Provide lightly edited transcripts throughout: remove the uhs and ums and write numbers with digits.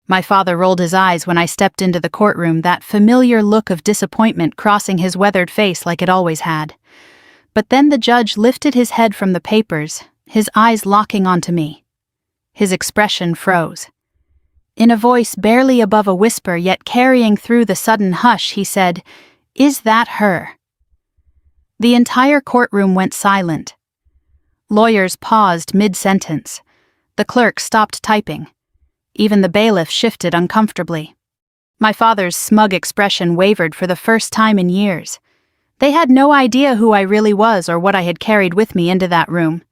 My father rolled his eyes when I stepped into the courtroom, that familiar look of disappointment crossing his weathered face like it always had. But then the judge lifted his head from the papers, his eyes locking onto me. His expression froze. In a voice barely above a whisper yet carrying through the sudden hush, he said, "Is that her?" The entire courtroom went silent. Lawyers paused mid-sentence. The clerk stopped typing. Even the bailiff shifted uncomfortably. My father's smug expression wavered for the first time in years. They had no idea who I really was or what I had carried with me into that room.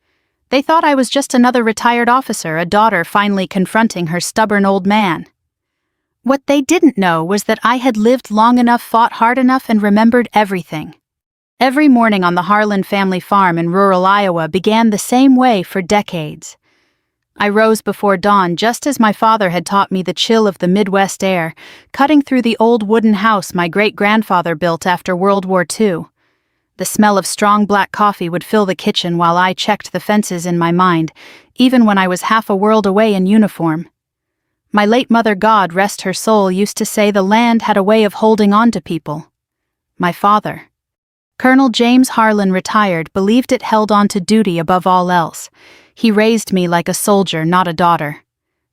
They thought I was just another retired officer, a daughter finally confronting her stubborn old man. What they didn't know was that I had lived long enough, fought hard enough, and remembered everything. Every morning on the Harlan family farm in rural Iowa began the same way for decades. I rose before dawn just as my father had taught me the chill of the Midwest air, cutting through the old wooden house my great-grandfather built after World War II. The smell of strong black coffee would fill the kitchen while I checked the fences in my mind, even when I was half a world away in uniform. My late mother, God rest her soul, used to say the land had a way of holding on to people. My father, Colonel James Harlan, retired, believed it held on to duty above all else. He raised me like a soldier, not a daughter.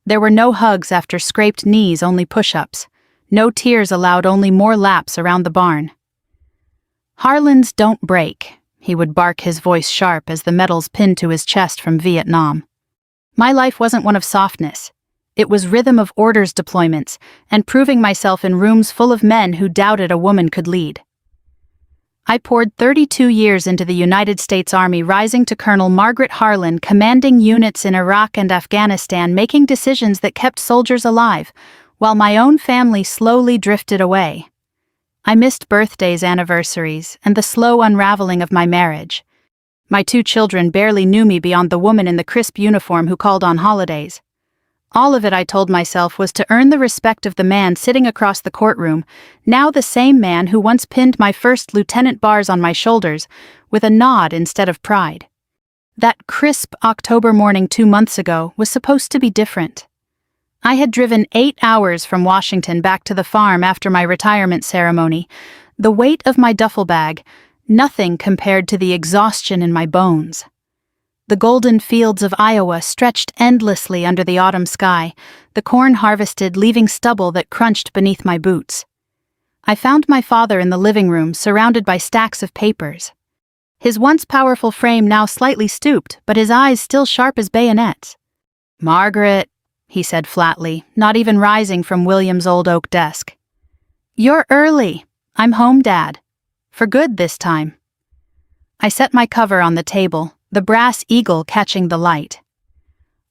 There were no hugs after scraped knees, only push-ups. No tears allowed, only more laps around the barn. "Harlans don't break," he would bark, his voice sharp as the medals pinned to his chest from Vietnam. My life wasn't one of softness. It was rhythm of orders deployments and proving myself in rooms full of men who doubted a woman could lead. I poured 32 years into the United States Army, rising to Colonel Margaret Harlan, commanding units in Iraq and Afghanistan, making decisions that kept soldiers alive, while my own family slowly drifted away. I missed birthdays, anniversaries, and the slow unraveling of my marriage. My 2 children barely knew me beyond the woman in the crisp uniform who called on holidays. All of it, I told myself, was to earn the respect of the man sitting across the courtroom, now the same man who once pinned my first lieutenant bars on my shoulders, with a nod instead of pride. That crisp October morning 2 months ago was supposed to be different. I had driven 8 hours from Washington back to the farm after my retirement ceremony, the weight of my duffel bag, nothing compared to the exhaustion in my bones. The golden fields of Iowa stretched endlessly under the autumn sky, the corn harvested, leaving stubble that crunched beneath my boots. I found my father in the living room, surrounded by stacks of papers. His once powerful frame now slightly stooped, but his eyes still sharp as bayonets. "Margaret," he said flatly, not even rising from William's old oak desk. "You're early. I'm home, Dad. For good this time." I set my cover on the table, the brass eagle catching the light.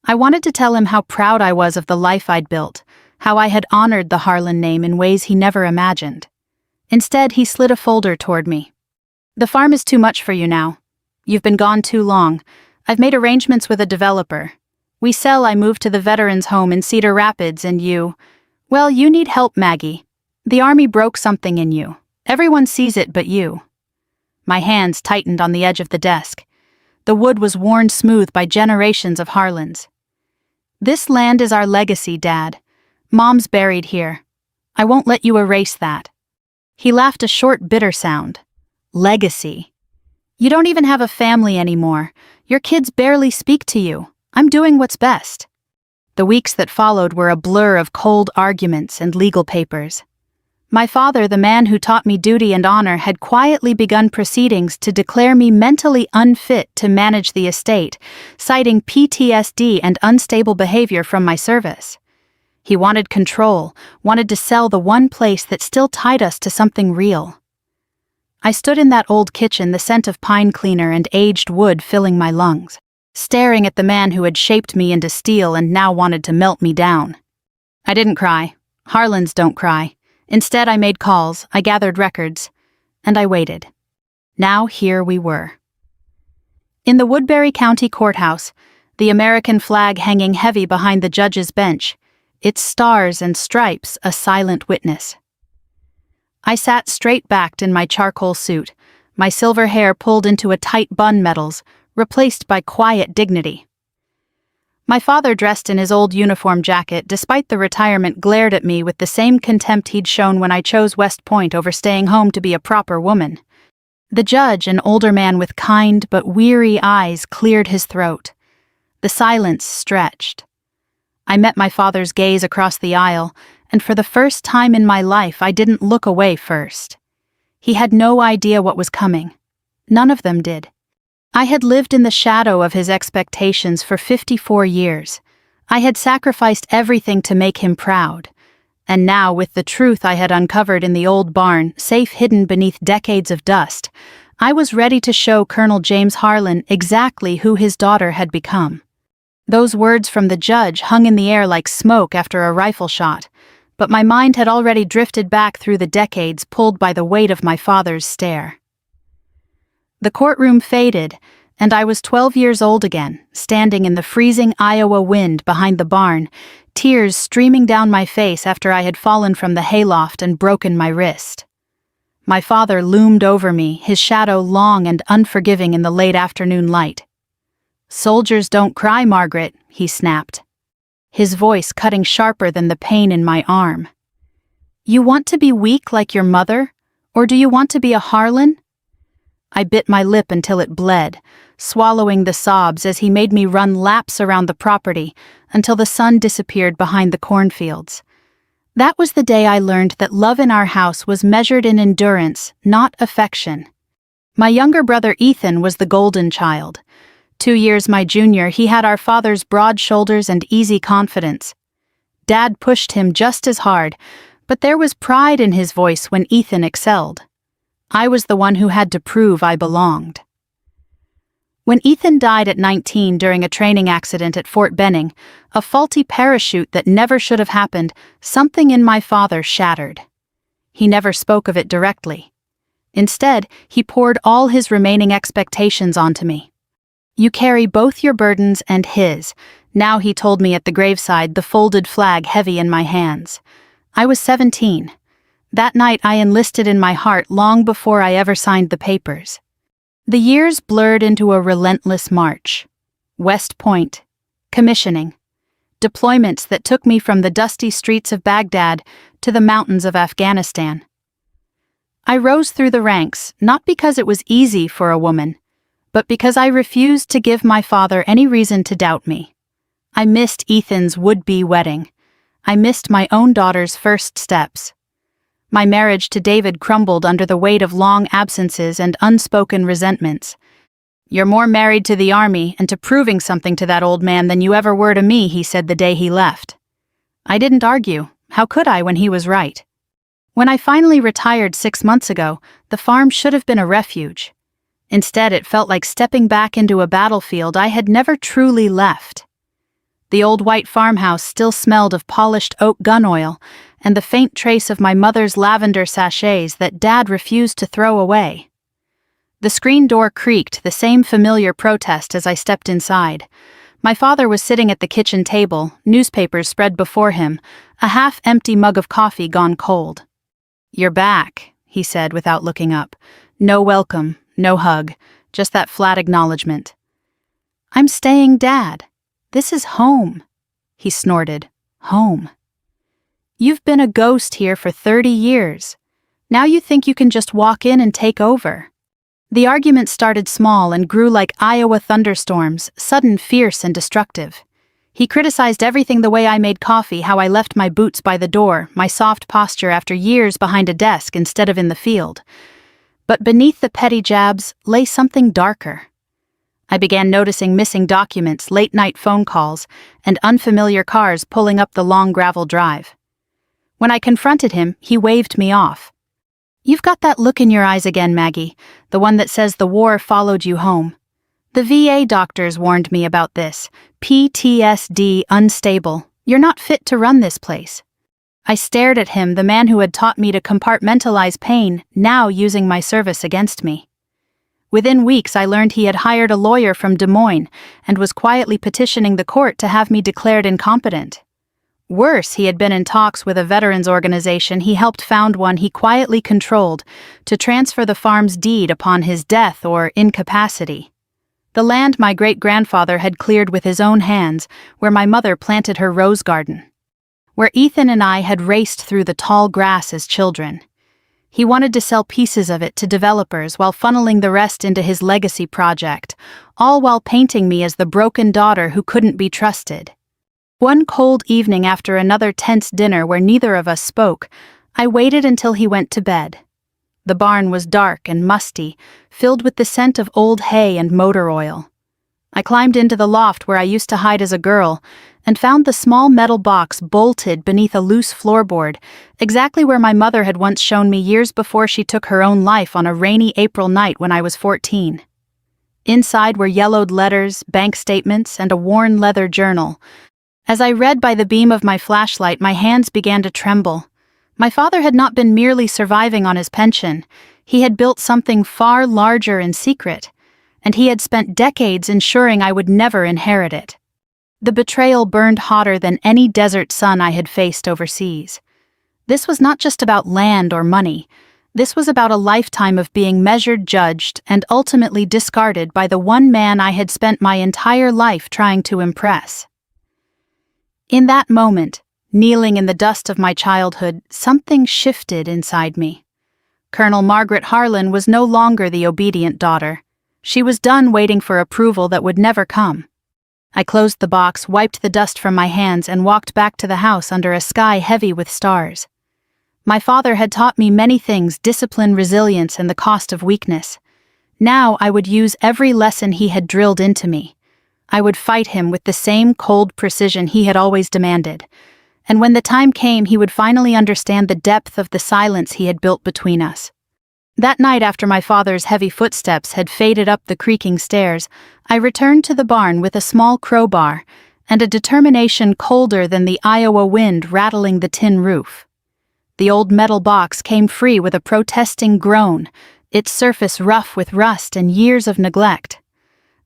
I wanted to tell him how proud I was of the life I'd built, how I had honored the Harlan name in ways he never imagined. Instead, he slid a folder toward me. "The farm is too much for you now. You've been gone too long. I've made arrangements with a developer. We sell, I move to the veterans' home in Cedar Rapids, and well, you need help, Maggie. The Army broke something in you. Everyone sees it but you." My hands tightened on the edge of the desk. The wood was worn smooth by generations of Harlans. "This land is our legacy, Dad. Mom's buried here. I won't let you erase that." He laughed, a short, bitter sound. "Legacy? You don't even have a family anymore. Your kids barely speak to you. I'm doing what's best." The weeks that followed were a blur of cold arguments and legal papers. My father, the man who taught me duty and honor, had quietly begun proceedings to declare me mentally unfit to manage the estate, citing PTSD and unstable behavior from my service. He wanted control, wanted to sell the one place that still tied us to something real. I stood in that old kitchen, the scent of pine cleaner and aged wood filling my lungs, staring at the man who had shaped me into steel and now wanted to melt me down. I didn't cry. Harlans don't cry. Instead, I made calls, I gathered records, and I waited. Now here we were. In the Woodbury County Courthouse, the American flag hanging heavy behind the judge's bench, its stars and stripes a silent witness. I sat straight-backed in my charcoal suit, my silver hair pulled into a tight bun, medals replaced by quiet dignity. My father, dressed in his old uniform jacket, despite the retirement, glared at me with the same contempt he'd shown when I chose West Point over staying home to be a proper woman. The judge, an older man with kind but weary eyes, cleared his throat. The silence stretched. I met my father's gaze across the aisle, and for the first time in my life I didn't look away first. He had no idea what was coming. None of them did. I had lived in the shadow of his expectations for 54 years. I had sacrificed everything to make him proud. And now, with the truth I had uncovered in the old barn, safe hidden beneath decades of dust, I was ready to show Colonel James Harlan exactly who his daughter had become. Those words from the judge hung in the air like smoke after a rifle shot, but my mind had already drifted back through the decades, pulled by the weight of my father's stare. The courtroom faded, and I was 12 years old again, standing in the freezing Iowa wind behind the barn, tears streaming down my face after I had fallen from the hayloft and broken my wrist. My father loomed over me, his shadow long and unforgiving in the late afternoon light. "Soldiers don't cry, Margaret," he snapped, his voice cutting sharper than the pain in my arm. "You want to be weak like your mother? Or do you want to be a Harlan?" I bit my lip until it bled, swallowing the sobs as he made me run laps around the property until the sun disappeared behind the cornfields. That was the day I learned that love in our house was measured in endurance, not affection. My younger brother Ethan was the golden child. 2 years my junior, he had our father's broad shoulders and easy confidence. Dad pushed him just as hard, but there was pride in his voice when Ethan excelled. I was the one who had to prove I belonged. When Ethan died at 19 during a training accident at Fort Benning, a faulty parachute that never should have happened, something in my father shattered. He never spoke of it directly. Instead, he poured all his remaining expectations onto me. "You carry both your burdens and his," now he told me at the graveside, the folded flag heavy in my hands. I was 17. That night I enlisted in my heart long before I ever signed the papers. The years blurred into a relentless march. West Point, commissioning, deployments that took me from the dusty streets of Baghdad to the mountains of Afghanistan. I rose through the ranks, not because it was easy for a woman, but because I refused to give my father any reason to doubt me. I missed Ethan's would-be wedding. I missed my own daughter's first steps. My marriage to David crumbled under the weight of long absences and unspoken resentments. "You're more married to the army and to proving something to that old man than you ever were to me," he said the day he left. I didn't argue. How could I when he was right? When I finally retired 6 months ago, the farm should have been a refuge. Instead, it felt like stepping back into a battlefield I had never truly left. The old white farmhouse still smelled of polished oak gun oil and the faint trace of my mother's lavender sachets that Dad refused to throw away. The screen door creaked, the same familiar protest as I stepped inside. My father was sitting at the kitchen table, newspapers spread before him, a half-empty mug of coffee gone cold. "You're back," he said without looking up. No welcome, no hug, just that flat acknowledgement. "I'm staying, Dad. This is home," he snorted. "Home. You've been a ghost here for 30 years. Now you think you can just walk in and take over." The argument started small and grew like Iowa thunderstorms, sudden, fierce, and destructive. He criticized everything: the way I made coffee, how I left my boots by the door, my soft posture after years behind a desk instead of in the field. But beneath the petty jabs lay something darker. I began noticing missing documents, late-night phone calls, and unfamiliar cars pulling up the long gravel drive. When I confronted him, he waved me off. "You've got that look in your eyes again, Maggie, the one that says the war followed you home. The VA doctors warned me about this. PTSD, unstable. You're not fit to run this place." I stared at him, the man who had taught me to compartmentalize pain, now using my service against me. Within weeks, I learned he had hired a lawyer from Des Moines and was quietly petitioning the court to have me declared incompetent. Worse, he had been in talks with a veterans organization he helped found, one he quietly controlled, to transfer the farm's deed upon his death or incapacity. The land my great-grandfather had cleared with his own hands, where my mother planted her rose garden. Where Ethan and I had raced through the tall grass as children. He wanted to sell pieces of it to developers while funneling the rest into his legacy project, all while painting me as the broken daughter who couldn't be trusted. One cold evening after another tense dinner where neither of us spoke, I waited until he went to bed. The barn was dark and musty, filled with the scent of old hay and motor oil. I climbed into the loft where I used to hide as a girl, and found the small metal box bolted beneath a loose floorboard, exactly where my mother had once shown me years before she took her own life on a rainy April night when I was 14. Inside were yellowed letters, bank statements, and a worn leather journal. As I read by the beam of my flashlight, my hands began to tremble. My father had not been merely surviving on his pension. He had built something far larger and secret, and he had spent decades ensuring I would never inherit it. The betrayal burned hotter than any desert sun I had faced overseas. This was not just about land or money. This was about a lifetime of being measured, judged, and ultimately discarded by the one man I had spent my entire life trying to impress. In that moment, kneeling in the dust of my childhood, something shifted inside me. Colonel Margaret Harlan was no longer the obedient daughter. She was done waiting for approval that would never come. I closed the box, wiped the dust from my hands, and walked back to the house under a sky heavy with stars. My father had taught me many things: discipline, resilience, and the cost of weakness. Now I would use every lesson he had drilled into me. I would fight him with the same cold precision he had always demanded. And when the time came, he would finally understand the depth of the silence he had built between us. That night, after my father's heavy footsteps had faded up the creaking stairs, I returned to the barn with a small crowbar and a determination colder than the Iowa wind rattling the tin roof. The old metal box came free with a protesting groan, its surface rough with rust and years of neglect.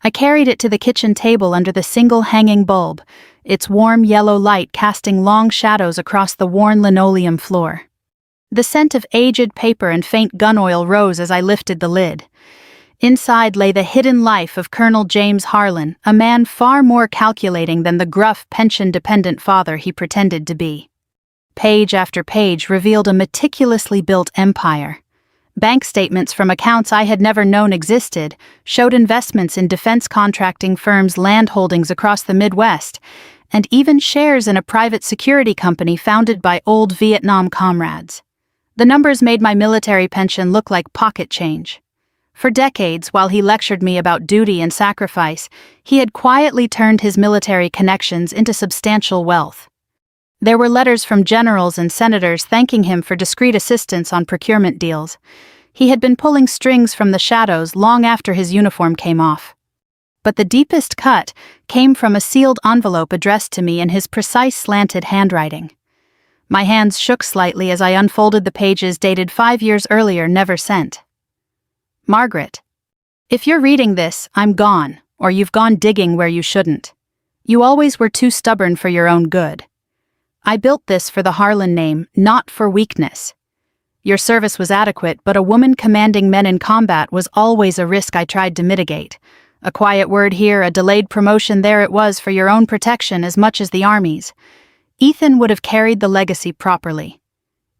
I carried it to the kitchen table under the single hanging bulb, its warm yellow light casting long shadows across the worn linoleum floor. The scent of aged paper and faint gun oil rose as I lifted the lid. Inside lay the hidden life of Colonel James Harlan, a man far more calculating than the gruff, pension-dependent father he pretended to be. Page after page revealed a meticulously built empire. Bank statements from accounts I had never known existed showed investments in defense contracting firms' land holdings across the Midwest, and even shares in a private security company founded by old Vietnam comrades. The numbers made my military pension look like pocket change. For decades, while he lectured me about duty and sacrifice, he had quietly turned his military connections into substantial wealth. There were letters from generals and senators thanking him for discreet assistance on procurement deals. He had been pulling strings from the shadows long after his uniform came off. But the deepest cut came from a sealed envelope addressed to me in his precise slanted handwriting. My hands shook slightly as I unfolded the pages dated 5 years earlier, never sent. Margaret, if you're reading this, I'm gone, or you've gone digging where you shouldn't. You always were too stubborn for your own good. I built this for the Harlan name, not for weakness. Your service was adequate, but a woman commanding men in combat was always a risk I tried to mitigate. A quiet word here, a delayed promotion there, it was for your own protection as much as the Army's. Ethan would have carried the legacy properly.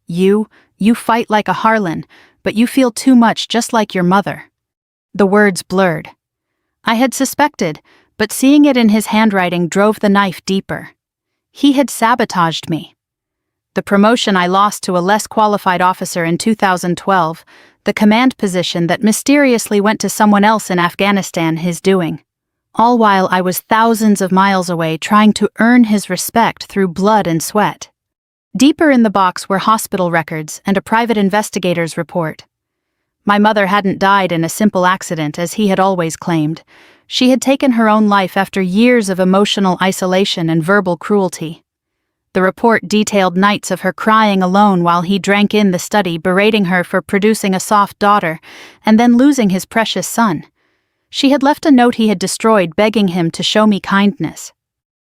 You fight like a Harlan, but you feel too much just like your mother. The words blurred. I had suspected, but seeing it in his handwriting drove the knife deeper. He had sabotaged me. The promotion I lost to a less qualified officer in 2012, the command position that mysteriously went to someone else in Afghanistan, his doing. All while I was thousands of miles away trying to earn his respect through blood and sweat. Deeper in the box were hospital records and a private investigator's report. My mother hadn't died in a simple accident, as he had always claimed. She had taken her own life after years of emotional isolation and verbal cruelty. The report detailed nights of her crying alone while he drank in the study, berating her for producing a soft daughter, and then losing his precious son. She had left a note he had destroyed begging him to show me kindness.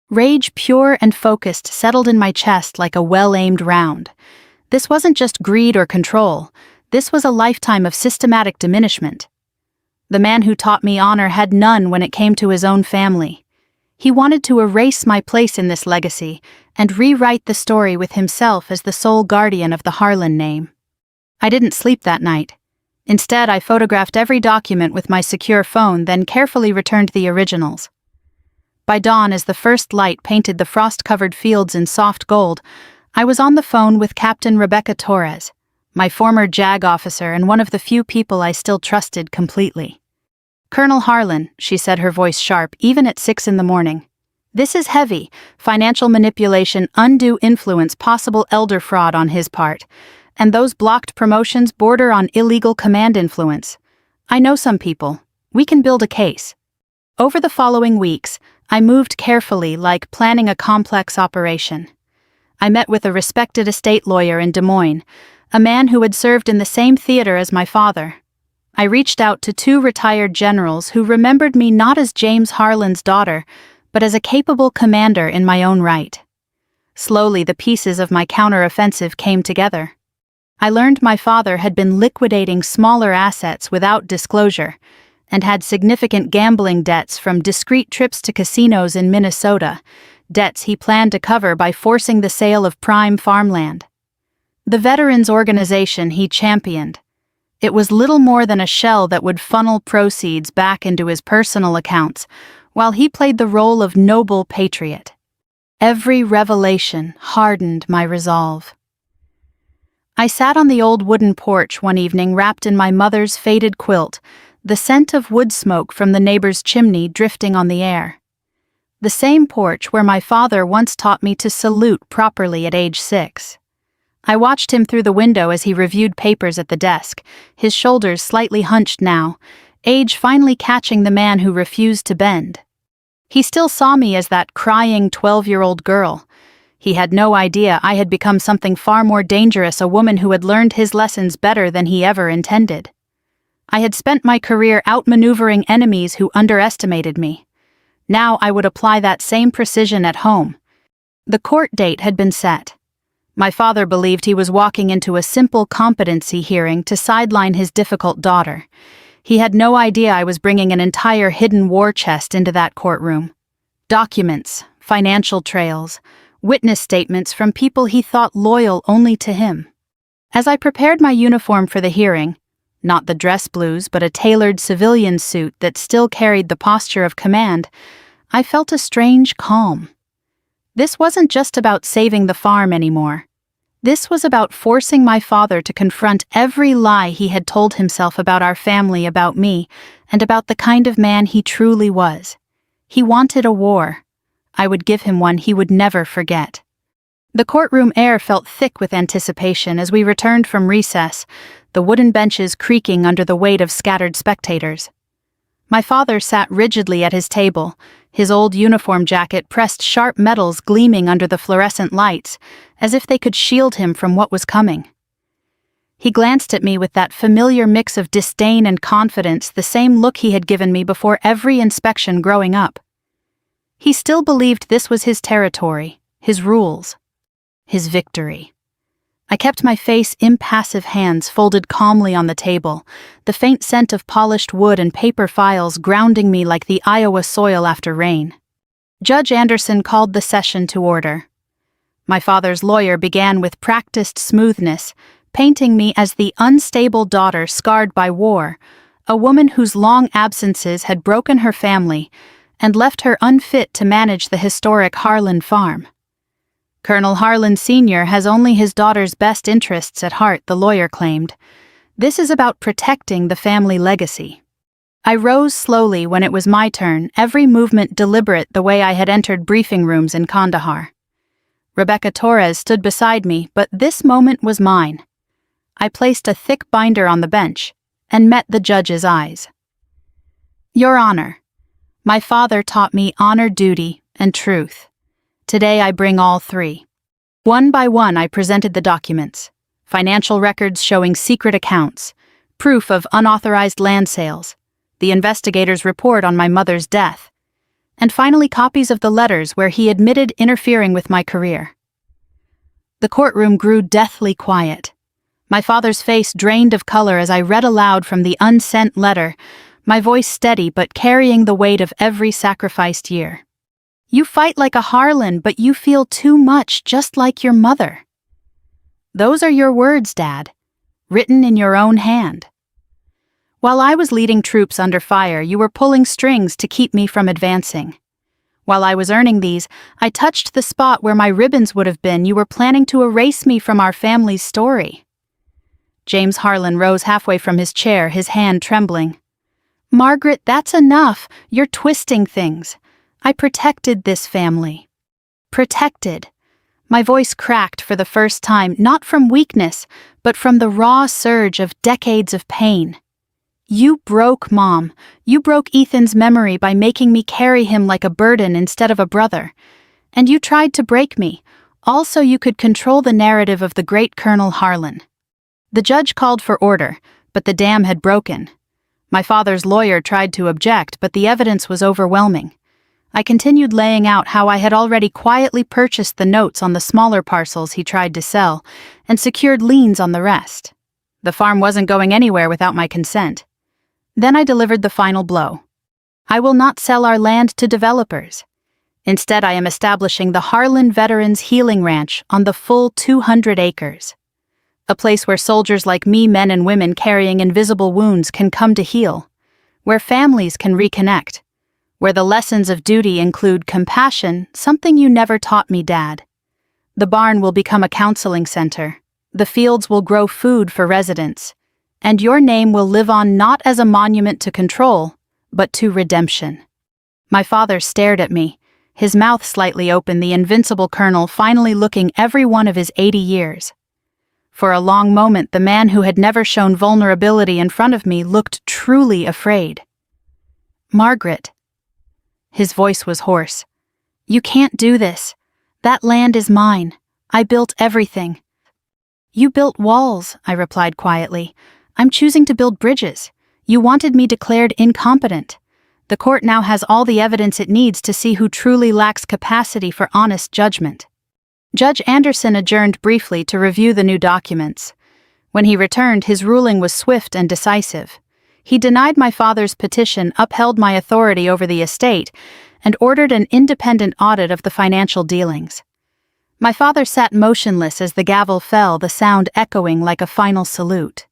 Rage, pure and focused, settled in my chest like a well-aimed round. This wasn't just greed or control. This was a lifetime of systematic diminishment. The man who taught me honor had none when it came to his own family. He wanted to erase my place in this legacy and rewrite the story with himself as the sole guardian of the Harlan name. I didn't sleep that night. Instead, I photographed every document with my secure phone, then carefully returned the originals. By dawn, as the first light painted the frost-covered fields in soft gold, I was on the phone with Captain Rebecca Torres, my former JAG officer and one of the few people I still trusted completely. "Colonel Harlan," she said, her voice sharp, even at 6 a.m. "This is heavy: financial manipulation, undue influence, possible elder fraud on his part. And those blocked promotions border on illegal command influence. I know some people. We can build a case." Over the following weeks, I moved carefully, like planning a complex operation. I met with a respected estate lawyer in Des Moines, a man who had served in the same theater as my father. I reached out to 2 retired generals who remembered me not as James Harlan's daughter, but as a capable commander in my own right. Slowly, the pieces of my counteroffensive came together. I learned my father had been liquidating smaller assets without disclosure, and had significant gambling debts from discreet trips to casinos in Minnesota, debts he planned to cover by forcing the sale of prime farmland. The veterans organization he championed. It was little more than a shell that would funnel proceeds back into his personal accounts, while he played the role of noble patriot. Every revelation hardened my resolve. I sat on the old wooden porch one evening wrapped in my mother's faded quilt, the scent of wood smoke from the neighbor's chimney drifting on the air. The same porch where my father once taught me to salute properly at age 6. I watched him through the window as he reviewed papers at the desk, his shoulders slightly hunched now, age finally catching the man who refused to bend. He still saw me as that crying 12-year-old girl. He had no idea I had become something far more dangerous, a woman who had learned his lessons better than he ever intended. I had spent my career outmaneuvering enemies who underestimated me. Now I would apply that same precision at home. The court date had been set. My father believed he was walking into a simple competency hearing to sideline his difficult daughter. He had no idea I was bringing an entire hidden war chest into that courtroom. Documents, financial trails, witness statements from people he thought loyal only to him. As I prepared my uniform for the hearing, not the dress blues but a tailored civilian suit that still carried the posture of command, I felt a strange calm. This wasn't just about saving the farm anymore. This was about forcing my father to confront every lie he had told himself about our family, about me, and about the kind of man he truly was. He wanted a war. I would give him one he would never forget. The courtroom air felt thick with anticipation as we returned from recess, the wooden benches creaking under the weight of scattered spectators. My father sat rigidly at his table, his old uniform jacket pressed sharp metals gleaming under the fluorescent lights, as if they could shield him from what was coming. He glanced at me with that familiar mix of disdain and confidence, the same look he had given me before every inspection growing up. He still believed this was his territory, his rules, his victory. I kept my face, impassive hands folded calmly on the table, the faint scent of polished wood and paper files grounding me like the Iowa soil after rain. Judge Anderson called the session to order. My father's lawyer began with practiced smoothness, painting me as the unstable daughter scarred by war, a woman whose long absences had broken her family and left her unfit to manage the historic Harlan farm. Colonel Harlan Sr. has only his daughter's best interests at heart, the lawyer claimed. This is about protecting the family legacy. I rose slowly when it was my turn, every movement deliberate, the way I had entered briefing rooms in Kandahar. Rebecca Torres stood beside me, but this moment was mine. I placed a thick binder on the bench and met the judge's eyes. "Your Honor, my father taught me honor, duty, and truth. Today I bring all 3. One by one I presented the documents, financial records showing secret accounts, proof of unauthorized land sales, the investigator's report on my mother's death, and finally copies of the letters where he admitted interfering with my career. The courtroom grew deathly quiet. My father's face drained of color as I read aloud from the unsent letter, my voice steady but carrying the weight of every sacrificed year. You fight like a Harlan, but you feel too much, just like your mother. Those are your words, Dad, written in your own hand. While I was leading troops under fire, you were pulling strings to keep me from advancing. While I was earning these, I touched the spot where my ribbons would have been. You were planning to erase me from our family's story. James Harlan rose halfway from his chair, his hand trembling. Margaret, that's enough. You're twisting things. I protected this family. Protected. My voice cracked for the first time, not from weakness, but from the raw surge of decades of pain. You broke Mom. You broke Ethan's memory by making me carry him like a burden instead of a brother. And you tried to break me, all so you could control the narrative of the great Colonel Harlan. The judge called for order, but the dam had broken. My father's lawyer tried to object, but the evidence was overwhelming. I continued laying out how I had already quietly purchased the notes on the smaller parcels he tried to sell and secured liens on the rest. The farm wasn't going anywhere without my consent. Then I delivered the final blow. I will not sell our land to developers. Instead, I am establishing the Harlan Veterans Healing Ranch on the full 200 acres. A place where soldiers like me, men and women carrying invisible wounds, can come to heal. Where families can reconnect. Where the lessons of duty include compassion, something you never taught me, Dad. The barn will become a counseling center. The fields will grow food for residents. And your name will live on not as a monument to control, but to redemption. My father stared at me, his mouth slightly open, the invincible colonel finally looking every one of his 80 years. For a long moment, the man who had never shown vulnerability in front of me looked truly afraid. Margaret. His voice was hoarse. You can't do this. That land is mine. I built everything. You built walls, I replied quietly. I'm choosing to build bridges. You wanted me declared incompetent. The court now has all the evidence it needs to see who truly lacks capacity for honest judgment. Judge Anderson adjourned briefly to review the new documents. When he returned, his ruling was swift and decisive. He denied my father's petition, upheld my authority over the estate, and ordered an independent audit of the financial dealings. My father sat motionless as the gavel fell, the sound echoing like a final salute.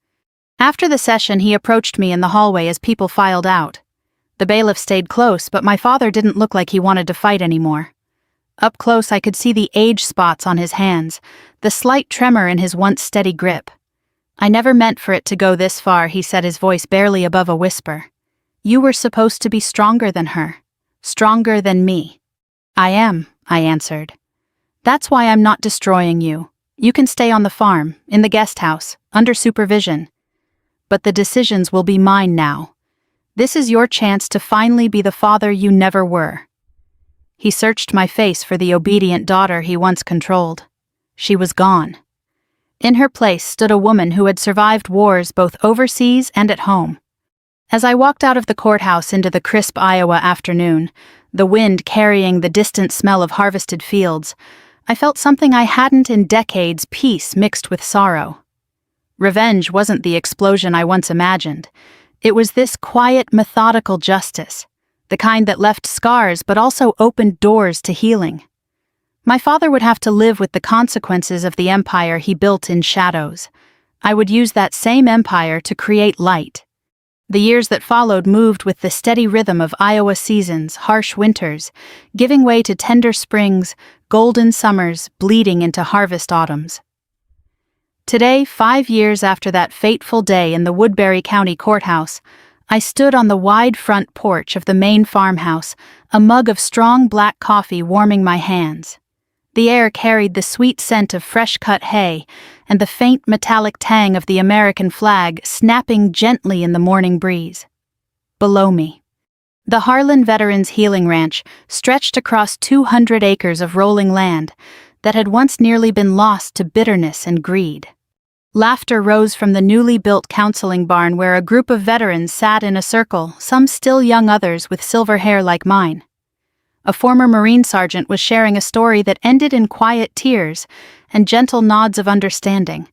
After the session, he approached me in the hallway as people filed out. The bailiff stayed close, but my father didn't look like he wanted to fight anymore. Up close, I could see the age spots on his hands, the slight tremor in his once steady grip. I never meant for it to go this far, he said, his voice barely above a whisper. You were supposed to be stronger than her. Stronger than me. I am, I answered. That's why I'm not destroying you. You can stay on the farm, in the guest house, under supervision. But the decisions will be mine now. This is your chance to finally be the father you never were. He searched my face for the obedient daughter he once controlled. She was gone. In her place stood a woman who had survived wars both overseas and at home. As I walked out of the courthouse into the crisp Iowa afternoon, the wind carrying the distant smell of harvested fields, I felt something I hadn't in decades, peace mixed with sorrow. Revenge wasn't the explosion I once imagined. It was this quiet, methodical justice, the kind that left scars but also opened doors to healing. My father would have to live with the consequences of the empire he built in shadows. I would use that same empire to create light. The years that followed moved with the steady rhythm of Iowa seasons, harsh winters, giving way to tender springs, golden summers, bleeding into harvest autumns. Today, 5 years after that fateful day in the Woodbury County Courthouse, I stood on the wide front porch of the main farmhouse, a mug of strong black coffee warming my hands. The air carried the sweet scent of fresh-cut hay and the faint metallic tang of the American flag snapping gently in the morning breeze. Below me, the Harlan Veterans Healing Ranch stretched across 200 acres of rolling land that had once nearly been lost to bitterness and greed. Laughter rose from the newly built counseling barn where a group of veterans sat in a circle, some still young, others with silver hair like mine. A former Marine sergeant was sharing a story that ended in quiet tears and gentle nods of understanding.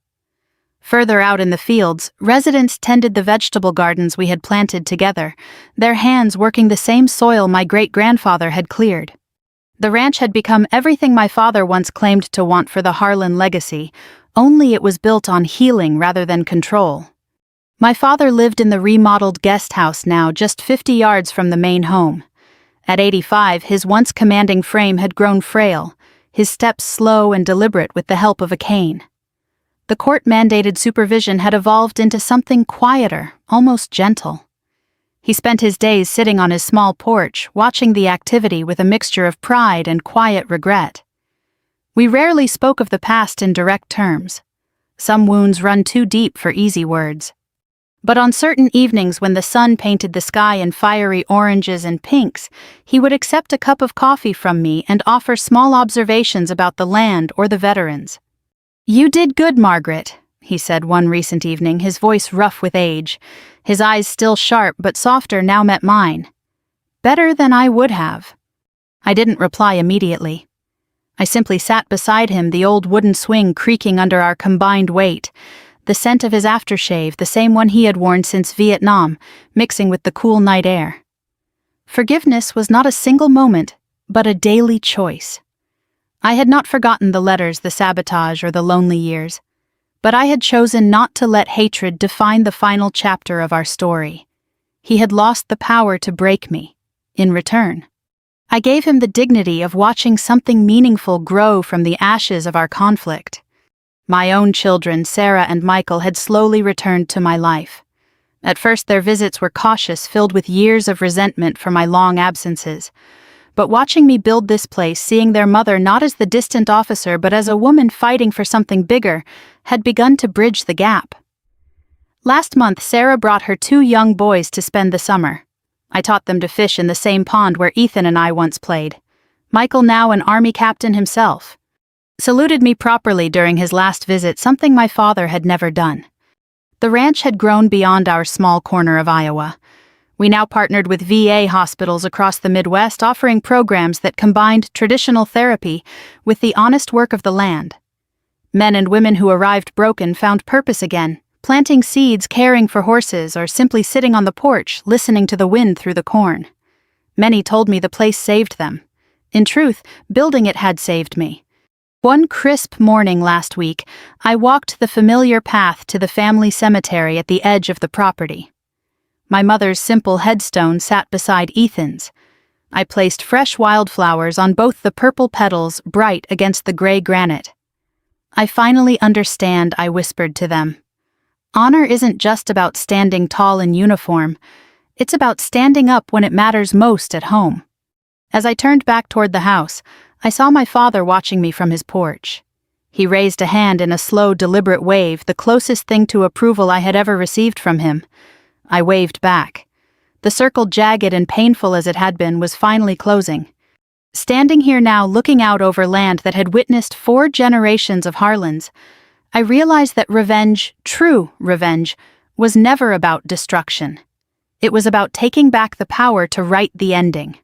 Further out in the fields, residents tended the vegetable gardens we had planted together, their hands working the same soil my great-grandfather had cleared. The ranch had become everything my father once claimed to want for the Harlan legacy, only it was built on healing rather than control. My father lived in the remodeled guest house now just 50 yards from the main home. At 85, his once commanding frame had grown frail, his steps slow and deliberate with the help of a cane. The court-mandated supervision had evolved into something quieter, almost gentle. He spent his days sitting on his small porch, watching the activity with a mixture of pride and quiet regret. We rarely spoke of the past in direct terms. Some wounds run too deep for easy words. But on certain evenings when the sun painted the sky in fiery oranges and pinks, he would accept a cup of coffee from me and offer small observations about the land or the veterans. "You did good, Margaret," he said one recent evening, his voice rough with age. His eyes still sharp but softer now met mine. "Better than I would have." I didn't reply immediately. I simply sat beside him, the old wooden swing creaking under our combined weight, the scent of his aftershave, the same one he had worn since Vietnam, mixing with the cool night air. Forgiveness was not a single moment, but a daily choice. I had not forgotten the letters, the sabotage, or the lonely years, but I had chosen not to let hatred define the final chapter of our story. He had lost the power to break me. In return, I gave him the dignity of watching something meaningful grow from the ashes of our conflict. My own children, Sarah and Michael, had slowly returned to my life. At first their visits were cautious, filled with years of resentment for my long absences. But watching me build this place, seeing their mother not as the distant officer but as a woman fighting for something bigger, had begun to bridge the gap. Last month, Sarah brought her 2 young boys to spend the summer. I taught them to fish in the same pond where Ethan and I once played. Michael, now an Army captain himself, saluted me properly during his last visit, something my father had never done. The ranch had grown beyond our small corner of Iowa. We now partnered with VA hospitals across the Midwest, offering programs that combined traditional therapy with the honest work of the land. Men and women who arrived broken found purpose again, planting seeds, caring for horses, or simply sitting on the porch, listening to the wind through the corn. Many told me the place saved them. In truth, building it had saved me. One crisp morning last week, I walked the familiar path to the family cemetery at the edge of the property. My mother's simple headstone sat beside Ethan's. I placed fresh wildflowers on both the purple petals, bright against the gray granite. "I finally understand," I whispered to them. "Honor isn't just about standing tall in uniform. It's about standing up when it matters most at home." As I turned back toward the house, I saw my father watching me from his porch. He raised a hand in a slow, deliberate wave, the closest thing to approval I had ever received from him. I waved back. The circle, jagged and painful as it had been, was finally closing. Standing here now, looking out over land that had witnessed 4 generations of Harlans, I realized that revenge, true revenge, was never about destruction. It was about taking back the power to write the ending.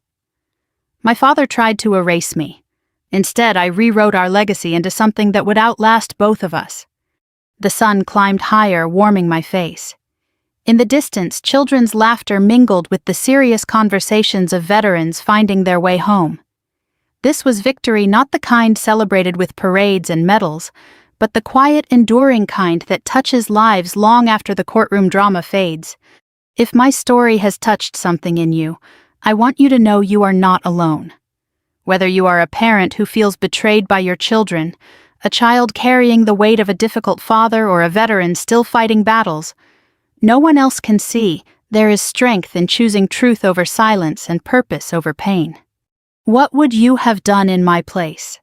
My father tried to erase me. Instead, I rewrote our legacy into something that would outlast both of us. The sun climbed higher, warming my face. In the distance, children's laughter mingled with the serious conversations of veterans finding their way home. This was victory, not the kind celebrated with parades and medals, but the quiet, enduring kind that touches lives long after the courtroom drama fades. If my story has touched something in you, I want you to know you are not alone. Whether you are a parent who feels betrayed by your children, a child carrying the weight of a difficult father, or a veteran still fighting battles, no one else can see there is strength in choosing truth over silence and purpose over pain. What would you have done in my place?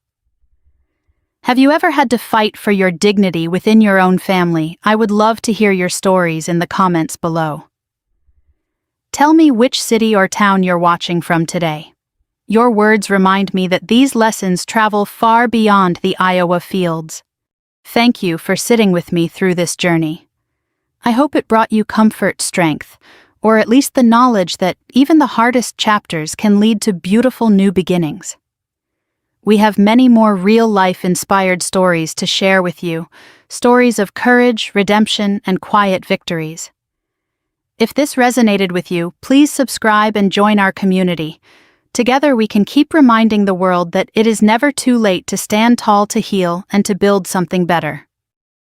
Have you ever had to fight for your dignity within your own family? I would love to hear your stories in the comments below. Tell me which city or town you're watching from today. Your words remind me that these lessons travel far beyond the Iowa fields. Thank you for sitting with me through this journey. I hope it brought you comfort, strength, or at least the knowledge that even the hardest chapters can lead to beautiful new beginnings. we have many more real-life inspired stories to share with you, stories of courage, redemption, and quiet victories. If this resonated with you, please subscribe and join our community. Together we can keep reminding the world that it is never too late to stand tall, to heal, and to build something better.